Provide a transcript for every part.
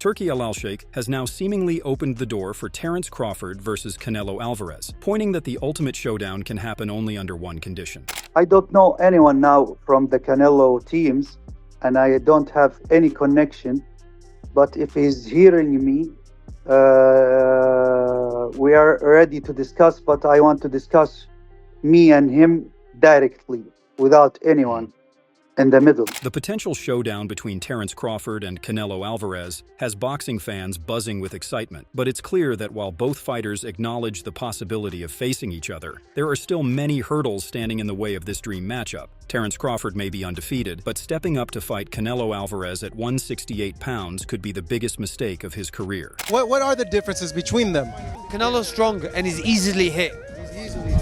Turki Alalshikh has now seemingly opened the door for Terence Crawford versus Canelo Alvarez, pointing that the ultimate showdown can happen only under one condition. I don't know anyone now from the Canelo teams, and I don't have any connection. But if he's hearing me, we are ready to discuss, but I want to discuss me and him directly, without anyone in the middle. The potential showdown between Terence Crawford and Canelo Alvarez has boxing fans buzzing with excitement, but it's clear that while both fighters acknowledge the possibility of facing each other, there are still many hurdles standing in the way of this dream matchup. Terence Crawford may be undefeated, but stepping up to fight Canelo Alvarez at 168 pounds could be the biggest mistake of his career. What are the differences between them? Canelo's strong and is easily hit.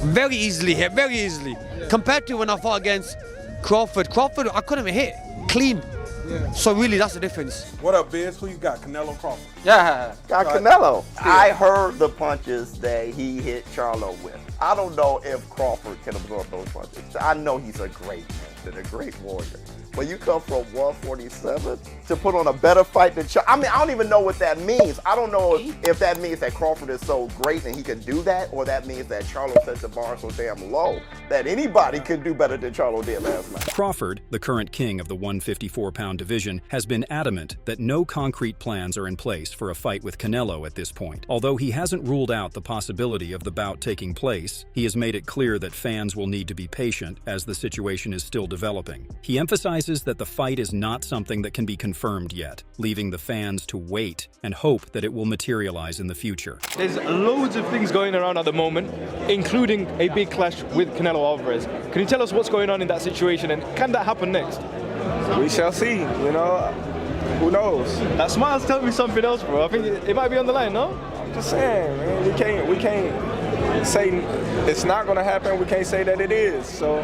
Very easily hit, very easily. Compared to when I fought against Crawford, I couldn't even hit. Clean. Yeah. So really, that's the difference. What up, Biz? Who you got? Canelo Crawford? Yeah. Got Canelo. I heard the punches that he hit Charlo with. I don't know if Crawford can absorb those punches. I know he's a great man and a great warrior. But you come from 147 to put on a better fight than Charlo. I mean, I don't even know what that means. I don't know if that means that Crawford is so great and he can do that, or that means that Charlo set the bar so damn low that anybody could do better than Charlo did last night. Crawford, the current king of the 154-pound division, has been adamant that no concrete plans are in place for a fight with Canelo at this point. Although he hasn't ruled out the possibility of the bout taking place, he has made it clear that fans will need to be patient as the situation is still developing. He emphasizes that the fight is not something that can be confirmed yet, leaving the fans to wait and hope that it will materialize in the future. There's loads of things going around at the moment, including a big clash with Canelo Alvarez. Can you tell us what's going on in that situation, and can that happen next? We shall see, you know. Who knows? That smile's telling me something else, bro. I think it might be on the line, no? I'm just saying, man, we can't say it's not gonna happen. We can't say that it is. So,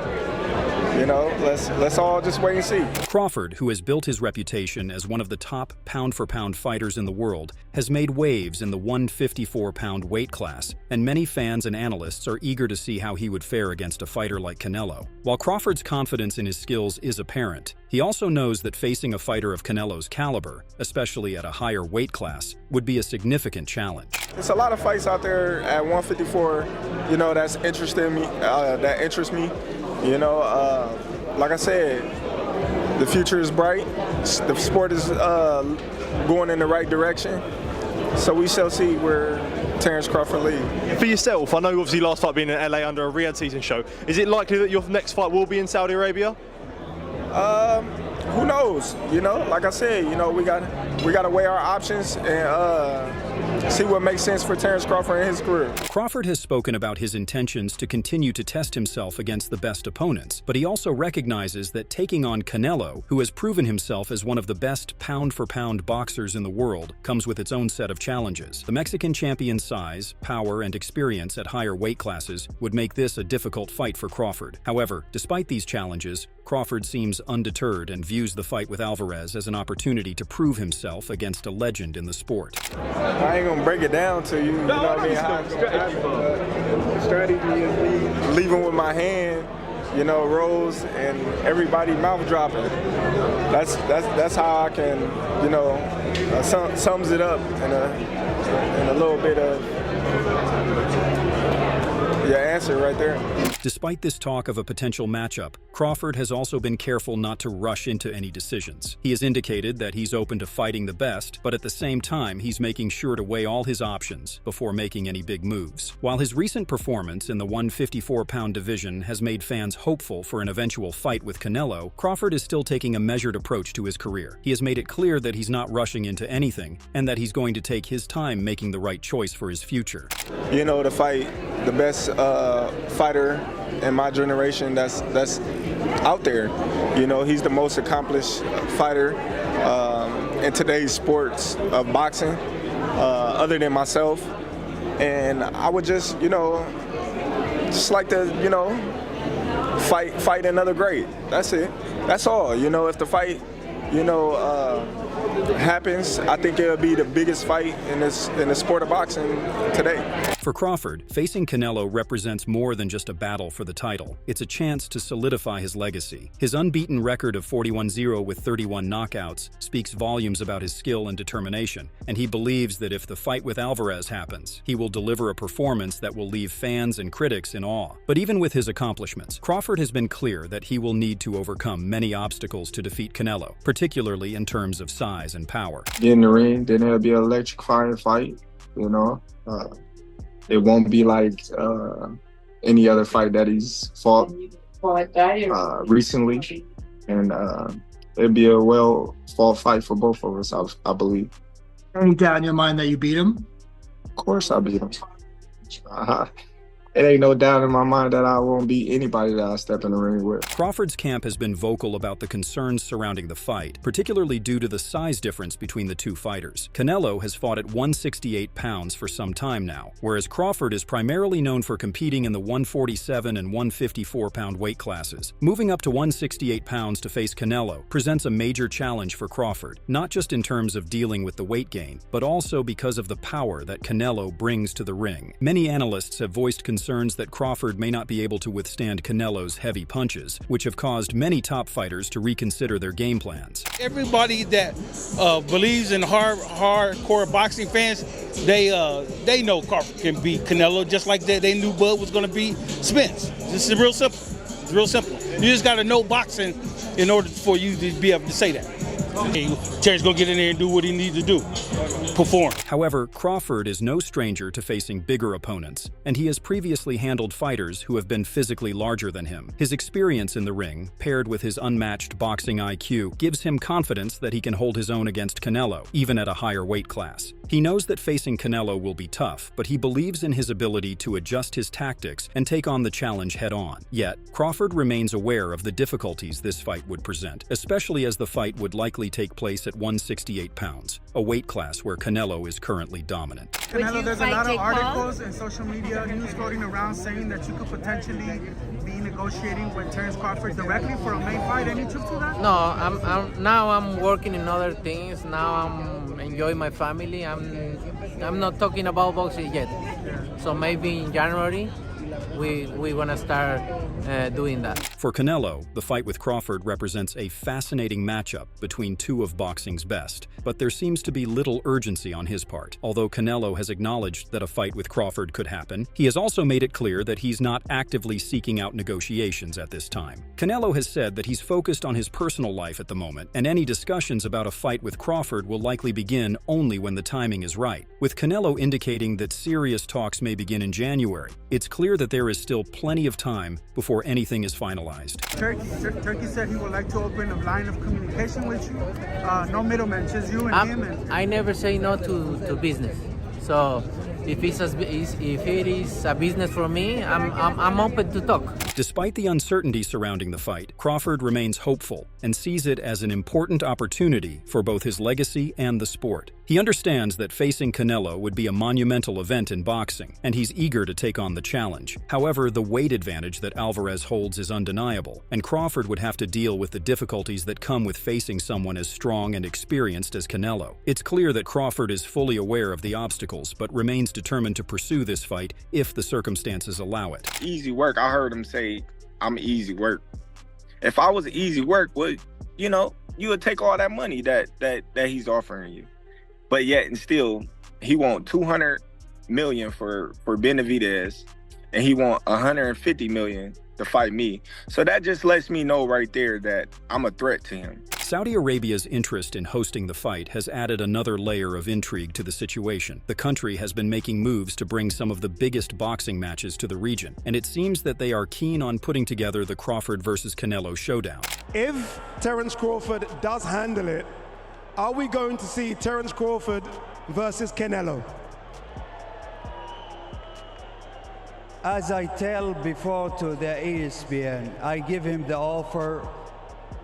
you know, let's all just wait and see. Crawford, who has built his reputation as one of the top pound-for-pound fighters in the world, has made waves in the 154-pound weight class, and many fans and analysts are eager to see how he would fare against a fighter like Canelo. While Crawford's confidence in his skills is apparent, he also knows that facing a fighter of Canelo's caliber, especially at a higher weight class, would be a significant challenge. There's a lot of fights out there at 154, you know, that interest me. You know, like I said, the future is bright. The sport is going in the right direction. So we shall see where Terence Crawford leads. For yourself, I know obviously last fight being in LA under a Riyadh season show. Is it likely that your next fight will be in Saudi Arabia? Who knows? You know, like I said, you know, we got to weigh our options and see what makes sense for Terence Crawford in his career. Crawford has spoken about his intentions to continue to test himself against the best opponents, but he also recognizes that taking on Canelo, who has proven himself as one of the best pound-for-pound boxers in the world, comes with its own set of challenges. The Mexican champion's size, power, and experience at higher weight classes would make this a difficult fight for Crawford. However, despite these challenges, Crawford seems undeterred and views the fight with Alvarez as an opportunity to prove himself against a legend in the sport. I ain't gonna break it down to you, you know what I mean? How strategy is leaving with my hand, you know, rolls and everybody mouth dropping. That's how I can, you know, sums it up in a little bit of your answer right there. Despite this talk of a potential matchup, Crawford has also been careful not to rush into any decisions. He has indicated that he's open to fighting the best, but at the same time, he's making sure to weigh all his options before making any big moves. While his recent performance in the 154-pound division has made fans hopeful for an eventual fight with Canelo, Crawford is still taking a measured approach to his career. He has made it clear that he's not rushing into anything, and that he's going to take his time making the right choice for his future. You know, to fight the best fighter in my generation that's out there. You know, he's the most accomplished fighter in today's sports of boxing, other than myself. And I would just, you know, just like to, you know, fight another great. That's it. That's all. You know, if the fight, you know, happens, I think it'll be the biggest fight in the sport of boxing today. For Crawford, facing Canelo represents more than just a battle for the title. It's a chance to solidify his legacy. His unbeaten record of 41-0 with 31 knockouts speaks volumes about his skill and determination, and he believes that if the fight with Alvarez happens, he will deliver a performance that will leave fans and critics in awe. But even with his accomplishments, Crawford has been clear that he will need to overcome many obstacles to defeat Canelo, particularly in terms of size and power. Get in the ring, then it'll be an electrifying fight, you know. It won't be like any other fight that he's fought recently. And it'll be a well-fought fight for both of us, I believe. Any doubt in your mind that you beat him? Of course I beat him. It ain't no doubt in my mind that I won't beat anybody that I step in the ring with. Crawford's camp has been vocal about the concerns surrounding the fight, particularly due to the size difference between the two fighters. Canelo has fought at 168 pounds for some time now, whereas Crawford is primarily known for competing in the 147 and 154-pound weight classes. Moving up to 168 pounds to face Canelo presents a major challenge for Crawford, not just in terms of dealing with the weight gain, but also because of the power that Canelo brings to the ring. Many analysts have voiced concerns that Crawford may not be able to withstand Canelo's heavy punches, which have caused many top fighters to reconsider their game plans. Everybody that believes in hardcore boxing fans, they know Crawford can beat Canelo, just like they knew Bud was going to beat Spence. This is real simple. It's real simple. You just got to know boxing in order for you to be able to say that. Terence gonna get in there and do what he needs to do, perform. However, Crawford is no stranger to facing bigger opponents, and he has previously handled fighters who have been physically larger than him. His experience in the ring, paired with his unmatched boxing IQ, gives him confidence that he can hold his own against Canelo, even at a higher weight class. He knows that facing Canelo will be tough, but he believes in his ability to adjust his tactics and take on the challenge head-on. Yet, Crawford remains aware of the difficulties this fight would present, especially as the fight would likely take place at 168 pounds, a weight class where Canelo is currently dominant. Canelo, there's a lot of articles and social media news floating around saying that you could potentially be negotiating with Terence Crawford directly for a main fight. Any truth to that? No, now I'm working in other things. Now I'm enjoying my family. I'm not talking about boxing yet. So maybe in January we want to start doing that. For Canelo, the fight with Crawford represents a fascinating matchup between two of boxing's best, but there seems to be little urgency on his part. Although Canelo has acknowledged that a fight with Crawford could happen, he has also made it clear that he's not actively seeking out negotiations at this time. Canelo has said that he's focused on his personal life at the moment, and any discussions about a fight with Crawford will likely begin only when the timing is right. With Canelo indicating that serious talks may begin in January, it's clear that there is still plenty of time before anything is finalized. Turki said he would like to open a line of communication with you. No middlemen, just you and him. I never say no to business. So if it is a business for me, I'm open to talk. Despite the uncertainty surrounding the fight, Crawford remains hopeful and sees it as an important opportunity for both his legacy and the sport. He understands that facing Canelo would be a monumental event in boxing, and he's eager to take on the challenge. However, the weight advantage that Alvarez holds is undeniable, and Crawford would have to deal with the difficulties that come with facing someone as strong and experienced as Canelo. It's clear that Crawford is fully aware of the obstacles, but remains determined to pursue this fight if the circumstances allow it. Easy work. I heard him say, I'm easy work. If I was easy work, well, you would take all that money that he's offering you. But yet and still, he want $200 million for Benavidez, and he want $150 million to fight me. So that just lets me know right there that I'm a threat to him. Saudi Arabia's interest in hosting the fight has added another layer of intrigue to the situation. The country has been making moves to bring some of the biggest boxing matches to the region, and it seems that they are keen on putting together the Crawford versus Canelo showdown. If Terence Crawford does handle it, are we going to see Terence Crawford versus Canelo? As I tell before to the ESPN, I give him the offer.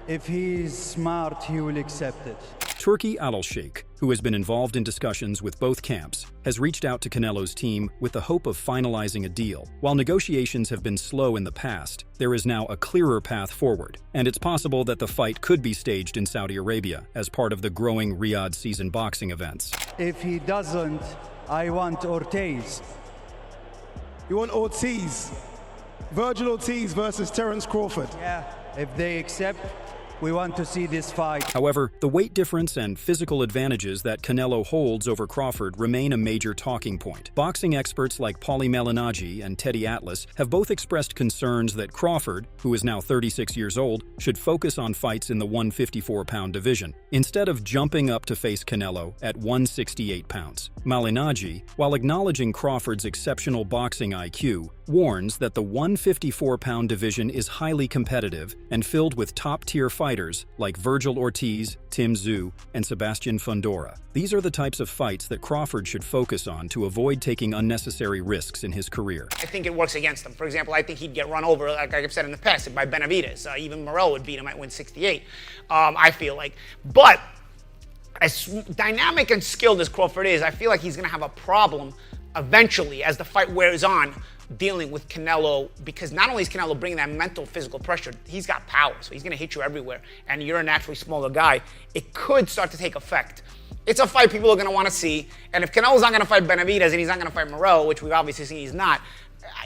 If he's smart, he will accept it. Turki Alalshikh, who has been involved in discussions with both camps, has reached out to Canelo's team with the hope of finalizing a deal. While negotiations have been slow in the past, there is now a clearer path forward, and it's possible that the fight could be staged in Saudi Arabia as part of the growing Riyadh season boxing events. If he doesn't, I want Ortiz. You want Ortiz? Virgil Ortiz versus Terence Crawford. Yeah, if they accept, we want to see this fight. However, the weight difference and physical advantages that Canelo holds over Crawford remain a major talking point. Boxing experts like Paulie Malignaggi and Teddy Atlas have both expressed concerns that Crawford, who is now 36 years old, should focus on fights in the 154-pound division, instead of jumping up to face Canelo at 168 pounds. Malignaggi, while acknowledging Crawford's exceptional boxing IQ, warns that the 154-pound division is highly competitive and filled with top-tier fighters like Virgil Ortiz, Tim Tszyu, and Sebastian Fundora. These are the types of fights that Crawford should focus on to avoid taking unnecessary risks in his career. I think it works against him. For example, I think he'd get run over, like I've said in the past, by Benavidez. Even Morrell would beat him at 168, I feel like. But as dynamic and skilled as Crawford is, I feel like he's going to have a problem eventually as the fight wears on, dealing with Canelo, because not only is Canelo bringing that mental, physical pressure, he's got power, so he's going to hit you everywhere, and you're a naturally smaller guy. It could start to take effect. It's a fight people are going to want to see, and if Canelo's not going to fight Benavidez and he's not going to fight Morrell, which we've obviously seen he's not,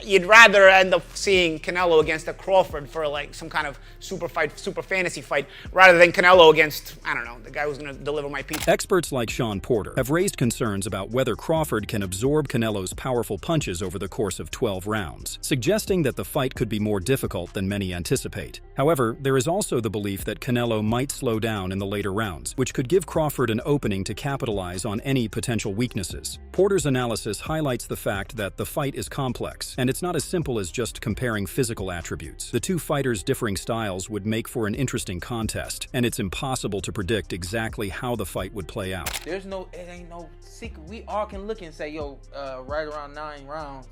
you'd rather end up seeing Canelo against a Crawford for like some kind of super fantasy fight, rather than Canelo against, I don't know, the guy who's going to deliver my pizza. Experts like Sean Porter have raised concerns about whether Crawford can absorb Canelo's powerful punches over the course of 12 rounds, suggesting that the fight could be more difficult than many anticipate. However, there is also the belief that Canelo might slow down in the later rounds, which could give Crawford an opening to capitalize on any potential weaknesses. Porter's analysis highlights the fact that the fight is complex, and it's not as simple as just comparing physical attributes. The two fighters' differing styles would make for an interesting contest, and it's impossible to predict exactly how the fight would play out. It ain't no secret. We all can look and say, yo, right around 9 rounds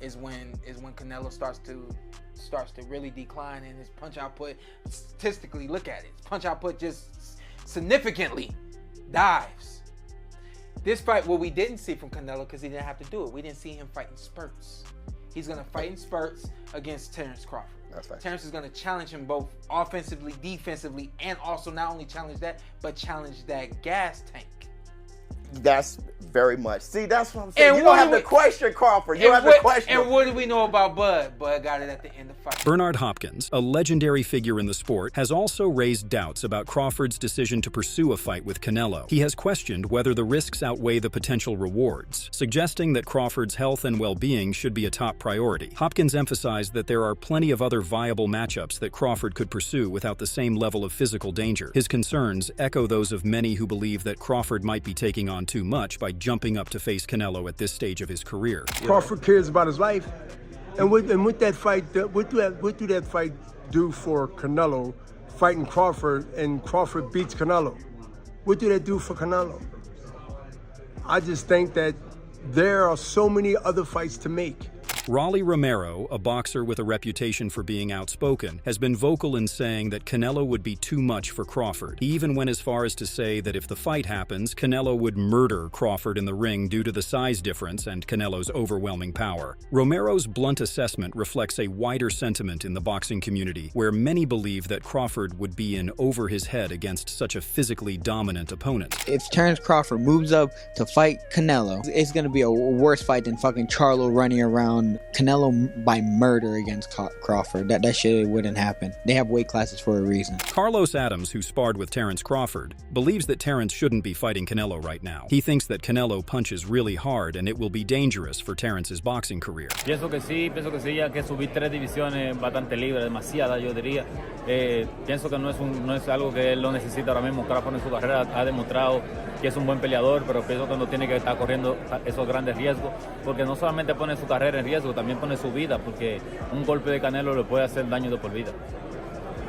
is when Canelo starts to really decline in his punch output. Statistically, look at it. His punch output just significantly dives. This fight, what we didn't see from Canelo, because he didn't have to do it, we didn't see him fight in spurts. He's going to fight in spurts against Terence Crawford. That's right. Terence is going to challenge him both offensively, defensively, and also not only challenge that, but challenge that gas tank. That's very much. See, that's what I'm saying. You don't have to question Crawford. You don't have to question him. And what do we know about Bud? Bud got it at the end of the fight. Bernard Hopkins, a legendary figure in the sport, has also raised doubts about Crawford's decision to pursue a fight with Canelo. He has questioned whether the risks outweigh the potential rewards, suggesting that Crawford's health and well-being should be a top priority. Hopkins emphasized that there are plenty of other viable matchups that Crawford could pursue without the same level of physical danger. His concerns echo those of many who believe that Crawford might be taking on too much by jumping up to face Canelo at this stage of his career. Crawford cares about his life, and with that fight, what do that fight do for Canelo fighting Crawford, and Crawford beats Canelo? What do that do for Canelo? I just think that there are so many other fights to make. Rolly Romero, a boxer with a reputation for being outspoken, has been vocal in saying that Canelo would be too much for Crawford. He even went as far as to say that if the fight happens, Canelo would murder Crawford in the ring due to the size difference and Canelo's overwhelming power. Romero's blunt assessment reflects a wider sentiment in the boxing community, where many believe that Crawford would be in over his head against such a physically dominant opponent. If Terence Crawford moves up to fight Canelo, it's going to be a worse fight than fucking Charlo running around Canelo by murder against Crawford. That shit wouldn't happen. They have weight classes for a reason. Carlos Adams, who sparred with Terence Crawford, believes that Terence shouldn't be fighting Canelo right now. He thinks that Canelo punches really hard and it will be dangerous for Terence's boxing career. Pienso que sí, ya que subí 3 divisiones bastante libre, demasiada yo diría. Pienso que no es algo que él lo necesita ahora mismo. Crawford en su carrera ha demostrado que es un buen peleador, pero pienso que no tiene que estar corriendo esos grandes riesgos, porque no solamente pone su carrera en riesgo, también pone su vida, porque un golpe de Canelo le puede hacer daño de por vida.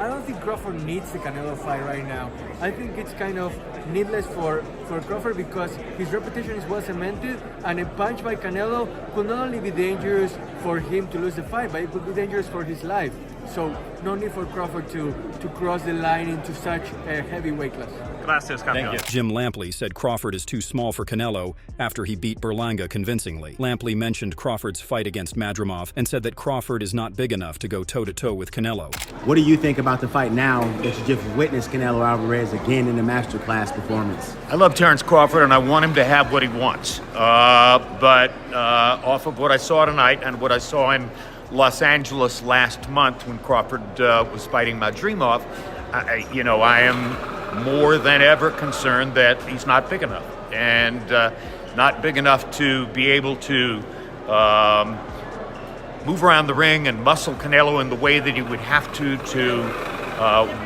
I don't think Crawford needs the Canelo fight right now. I think it's kind of needless for Crawford because his reputation is well cemented, and a punch by Canelo could not only be dangerous for him to lose the fight, but it could be dangerous for his life. So no need for Crawford to cross the line into such a heavy weight class. Gracias, campeón. Jim Lampley said Crawford is too small for Canelo after he beat Berlanga convincingly. Lampley mentioned Crawford's fight against Madrimov and said that Crawford is not big enough to go toe-to-toe with Canelo. What do you think about the fight now that you just witnessed Canelo Alvarez again in a masterclass performance? I love Terence Crawford, and I want him to have what he wants. But off of what I saw tonight and what I saw in Los Angeles last month when Crawford was fighting Madrimov, I am more than ever concerned that he's not big enough, and not big enough to be able to move around the ring and muscle Canelo in the way that he would have to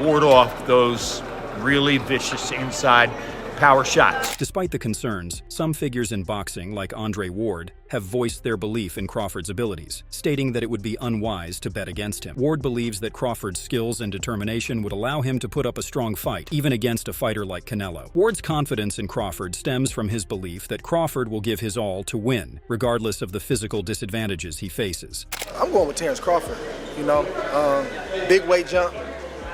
ward off those really vicious inside power shots. Despite the concerns, some figures in boxing, like Andre Ward, have voiced their belief in Crawford's abilities, stating that it would be unwise to bet against him. Ward believes that Crawford's skills and determination would allow him to put up a strong fight, even against a fighter like Canelo. Ward's confidence in Crawford stems from his belief that Crawford will give his all to win, regardless of the physical disadvantages he faces. I'm going with Terence Crawford, big weight jump,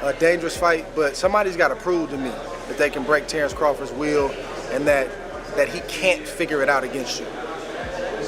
a dangerous fight, but somebody's got to prove to me that they can break Terence Crawford's will and that he can't figure it out against you.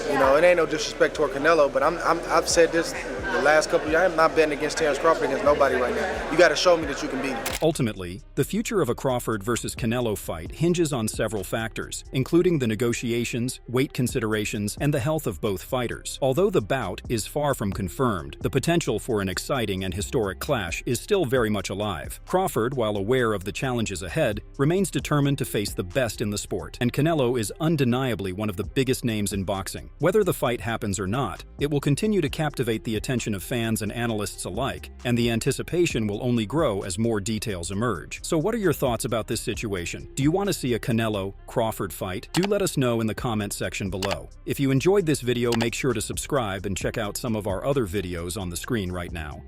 It ain't no disrespect toward Canelo, but I've said this the last couple of years. I'm not betting against Terence Crawford against nobody right now. You got to show me that you can beat him. Ultimately, the future of a Crawford versus Canelo fight hinges on several factors, including the negotiations, weight considerations, and the health of both fighters. Although the bout is far from confirmed, the potential for an exciting and historic clash is still very much alive. Crawford, while aware of the challenges ahead, remains determined to face the best in the sport, and Canelo is undeniably one of the biggest names in boxing. Whether the fight happens or not, it will continue to captivate the attention of fans and analysts alike, and the anticipation will only grow as more details emerge. So what are your thoughts about this situation? Do you want to see a Canelo-Crawford fight? Do let us know in the comment section below. If you enjoyed this video, make sure to subscribe and check out some of our other videos on the screen right now.